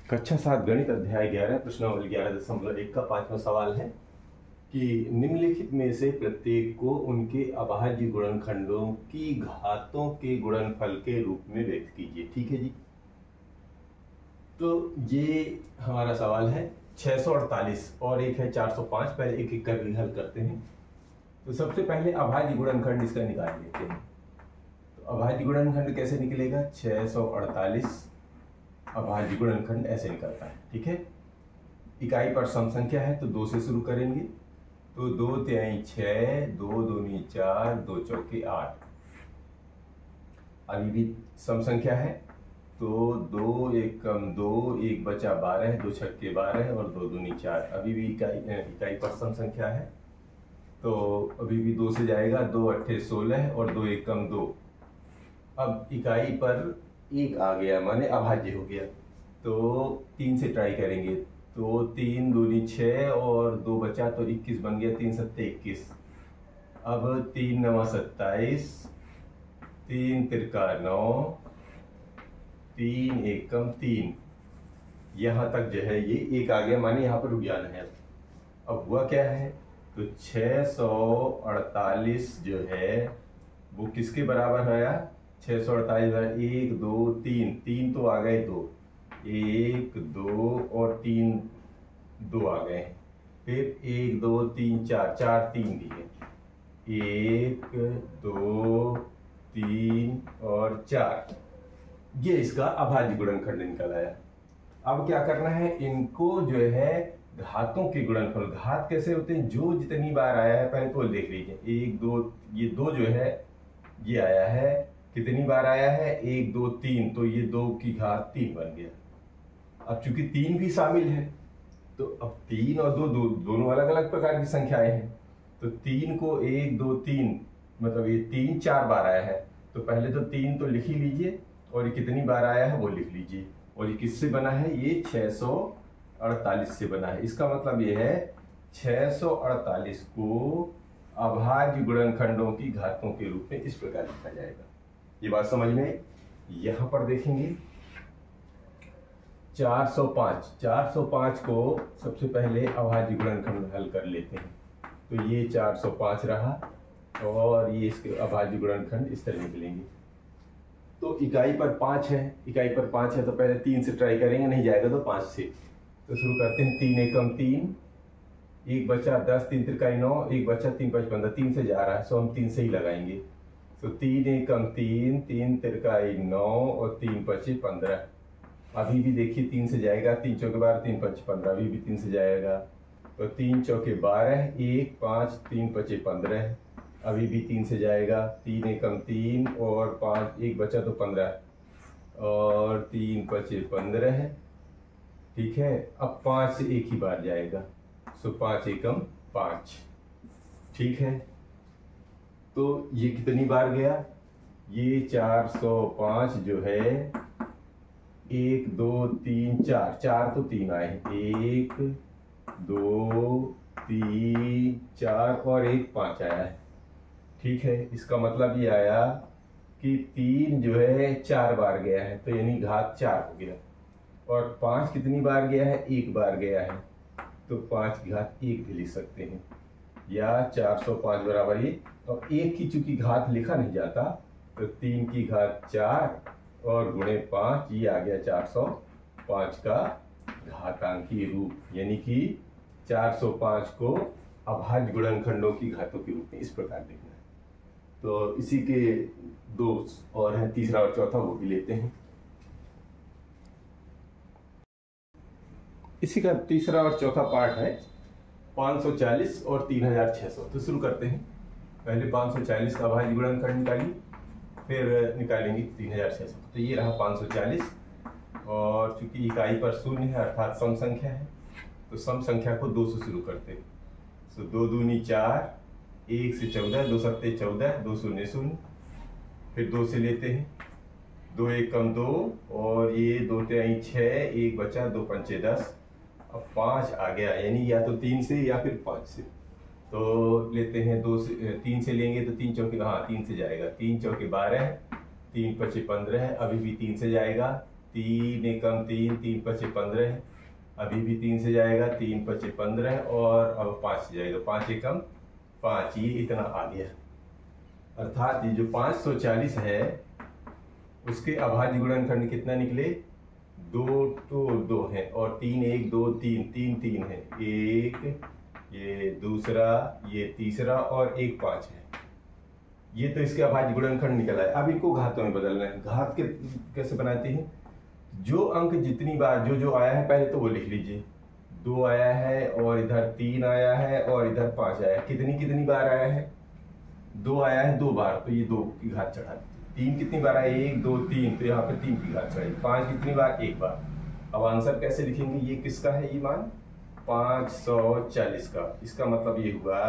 कक्षा 7 गणित अध्याय 11 प्रश्नावली 11.1 का 5वां सवाल है कि निम्नलिखित में से प्रत्येक को उनके अभाज्य गुणनखंडों की घातों के गुणनफल के रूप में व्यक्त कीजिए। ठीक है जी। तो ये हमारा सवाल है 648 और एक है 405। पहले एक एक करके हल करते हैं। तो सबसे पहले अभाज्य गुणनखंड इसका निकाल लेते हैं। तो अभाज्य गुणनखंड कैसे निकलेगा? 648 अभाज्य गुणनखंड ऐसे निकलता है। ठीक है। इकाई पर सम संख्या है तो 2 से शुरू करेंगे। तो 2 तिहाई 6, 2 दूनी 4, 2 चौके 8। अभी भी सम संख्या है तो 2 एक कम 2, 1 बचा 12, 2 छक्के 12 और 2 दूनी 4। अभी भी इकाई पर सम संख्या है तो अभी भी 2 से जाएगा। 2 अट्ठे 16 और 2 एक कम 2। अब इकाई पर 1 आ गया माने अभाज्य हो गया। तो 3 से ट्राई करेंगे। तो 3 दूनी 6 और 2 बचा तो 21 बन गया। 3 सत्ते 21। अब 3 नवा 27, 3 तिरका 9, 3 एकम 3। यहाँ तक जो है ये 1 आ गया माने यहाँ पर रुक जाना है। अब हुआ क्या है? तो 648 जो है वो किसके बराबर आया? 648 1 2 3, 3 तो आ गए 2, 1 2 और 3 2 आ गए। फिर 1 2 3 4, 4 3 दिए, 1 2 3 और 4। ये इसका अभाज्य गुणनखंड निकल आया। अब क्या करना है? इनको जो है घातों के गुणनफल, घात कैसे होते हैं? जो जितनी बार आया है पहले तो देख लीजिए। 1 2, ये 2 जो है ये आया है, कितनी बार आया है? 1 2 3, तो ये 2 की घात 3 बन गया। अब चूंकि 3 भी शामिल है तो अब 3 और 2 दोनों अलग अलग प्रकार की संख्याएं हैं। तो 3 को 1 2 3 मतलब ये 3 4 बार आया है। तो पहले तो 3 तो लिख ही लीजिए और ये कितनी बार आया है वो लिख लीजिए। और ये किससे बना है? ये 648 से बना है। इसका मतलब ये है 648 को अभाज्य गुणनखंडों की घातों के रूप में इस प्रकार लिखा जाएगा। ये बात समझ में? यहां पर देखेंगे 405 को सबसे पहले अभाज्य गुणनखंड हल कर लेते हैं। तो ये 405 रहा और ये इसके अभाज्य गुणनखंड इस तरह निकलेंगे। तो इकाई पर 5 है, इकाई पर 5 है तो पहले 3 से ट्राई करेंगे, नहीं जाएगा तो 5 से। तो शुरू करते हैं। 3 एकम 3, 1 बचा 10, 3 तिरकाई 9, 1 बचा 3 5 15, 3 से जा रहा है सो हम 3 से ही लगाएंगे। तो 3 एकम 3, 3 तिरकाई 9 और 3 पचे 15। अभी भी देखिए 3 से जाएगा। 3 चौके 12, 3 5 15, अभी भी 3 से जाएगा। तो 3 चौके 12, 1 5, 3 पचे 15, अभी भी 3 से जाएगा। 3 एकम 3 और 5, 1 बचा तो 15 और 3 पचे 15। ठीक है। अब 5 से एक ही बार जाएगा सो 5 एकम 5। ठीक है। तो ये कितनी बार गया? ये 405 जो है 1 2 3 4, 4 तो 3 आए, 1 2 3 4 और 1 5 आया है। ठीक है। इसका मतलब ये आया कि 3 जो है 4 बार गया है तो यानी घात 4 हो गया। और 5 कितनी बार गया है? 1 बार गया है तो 5 की घात 1 भी लिख सकते हैं, या 405 बराबर ये। और 1 की चूंकि घात लिखा नहीं जाता तो 3 की घात 4 और गुणे 5, ये आ गया 405 का घातांकीय रूप। यानी कि 405 को अभाज्य गुणनखंडों की घातों के रूप में इस प्रकार लिखना है। तो इसी के 2 और हैं, तीसरा और चौथा, वो भी लेते हैं। इसी का तीसरा और चौथा पार्ट है 540 और 3600। तो शुरू करते हैं। पहले 540 का अभाज्य गुणनखंड निकालिए, फिर निकालेंगे 3600। तो ये रहा 540 और चूंकि इकाई पर 0 है अर्थात सम संख्या है तो सम संख्या को 2 से शुरू करते हैं। तो 2 दूनी 4, 1 से 14, 2 सत्ते 14, 2 शून्य 0। फिर 2 से लेते हैं। 2 एकम 2 और ये 2 तिहाई 6, 1 बचा 2 पंचे 10। अब 5 आ गया यानी या तो 3 से या फिर 5 से। तो लेते हैं 2 से 3 से लेंगे तो 3 चौके, हाँ 3 से जाएगा। 3 चौके 12, 3 पचे 15, अभी भी 3 से जाएगा। 3 एकम 3, 3 पचे 15, अभी भी 3 से जाएगा, 3 पचे 15 और अब 5 से जाएगा, 5 एकम 5, ये इतना आ गया। अर्थात ये जो 540 है उसके अभाज्य गुणनखंड कितना निकले, 2 तो 2 है और 3 1 2 3 3 3 है, एक ये दूसरा ये तीसरा और एक 5 है। ये तो इसके अभाज्य गुणनखंड निकला है। अब इनको घातों में बदलना है। घात के कैसे बनाते हैं, जो अंक जितनी बार जो आया है पहले तो वो लिख लीजिए। 2 आया है और इधर 3 आया है और इधर 5 आया है, कितनी बार आया है, 2 आया है 2 बार, तो ये 2 की घात चढ़ा दी। 3 कितनी बार आया, 1 2 3, तो यहाँ पे 3 की घात चढ़ाई। 5 कितनी बार, 1 बार। अब आंसर कैसे लिखेंगे, ये किसका है, ये मान 540 का। इसका मतलब ये हुआ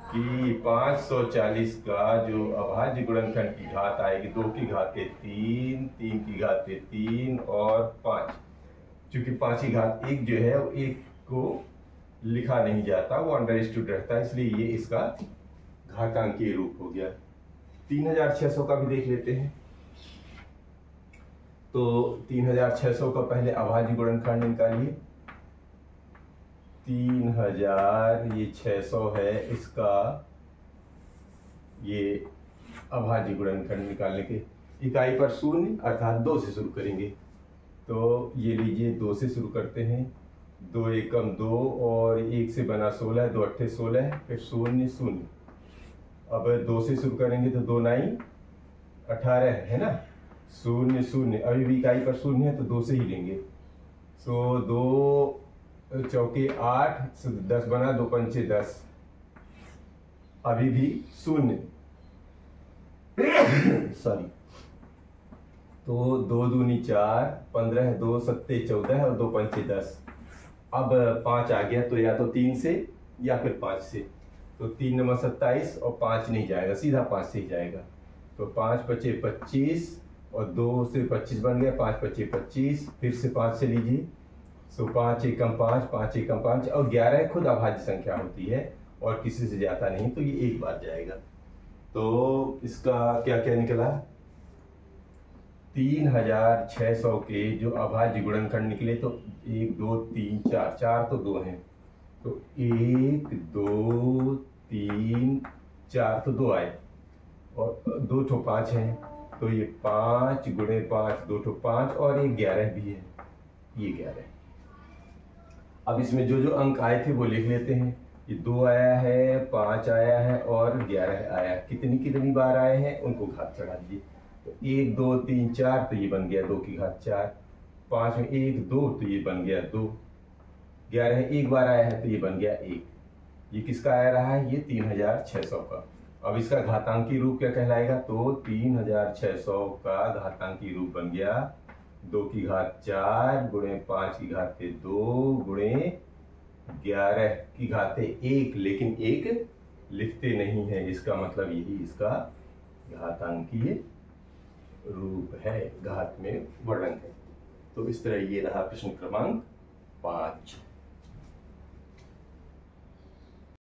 कि 540 का जो अभाज्य गुणनखंड की घात आएगी, 2 की घातें 3, 3 की घातें 3 और 5। चूंकि 5 की घात 1 जो है वो 1 को लिखा नहीं जाता, वो अंडरस्टूड रहता है, इसलिए ये इसका घातांकीय रूप हो गया। 3600 का भी देख लेते हैं। तो 3600 का पहले अभाज्य गुणनखंड निकालिए। 3000 ये 600 है, इसका ये अभाज्य गुणनखंड निकालने के इकाई पर शून्य अर्थात 2 से शुरू करेंगे। तो ये लीजिए 2 से शुरू करते हैं। 2 एकम 2 और 1 से बना 16, 2 अट्ठे 16, फिर 0 0। अब 2 से शुरू करेंगे तो 2 9 18 है ना, 0 0, अभी भी इकाई पर शून्य है तो 2 से ही लेंगे। सो 2 चौके 8, 10 बना, 2 पंचे 10, अभी भी 0 सॉरी। तो 2 दूनी 4, 15, 2 सत्ते 14 और 2 पंचे 10। अब 5 आ गया तो या तो 3 से या फिर 5 से, तो 3 नंबर 27 और 5 नहीं जाएगा, सीधा 5 से ही जाएगा। तो 5 पचे 25 और 2 से 25 बन गया, 5 पचे 25, फिर से 5 से लीजिए। सो 5 एकम 5, 5 एकम 5 और 11 खुद अभाज्य संख्या होती है और किसी से जाता नहीं, तो ये एक बार जाएगा। तो इसका क्या क्या निकला, 3600 के जो अभाज्य गुणनखंड निकले तो 1 2 3 4, 4 तो 2 हैं, तो 1 2 3 4 तो 2 आए और 2 ठो 5 हैं, तो ये 5 गुणे 5, 2 ठो 5 और ये 11 भी है, ये 11। अब इसमें जो जो अंक आए थे वो लिख लेते हैं। ये 2 आया है, 5 आया है और 11 आया है, कितनी बार आए हैं उनको घात चढ़ा दीजिए। तो 1 2 3 4, तो ये बन गया 2 की घात 4, 5 में 1 2, तो ये बन गया 2, 11 एक बार आया है तो ये बन गया 1। ये किसका आया रहा है, ये 3600 का। अब इसका घातांकी रूप क्या कहलाएगा, तो 3600 का घातांकी रूप बन गया 2 की घात 4 गुणे 5 की घातें 2 गुणे 11 की घातें 1, लेकिन 1 लिखते नहीं है, इसका मतलब यही इसका घातांकीय रूप है, घात में वर्णन है। तो इस तरह ये रहा प्रश्न क्रमांक 5।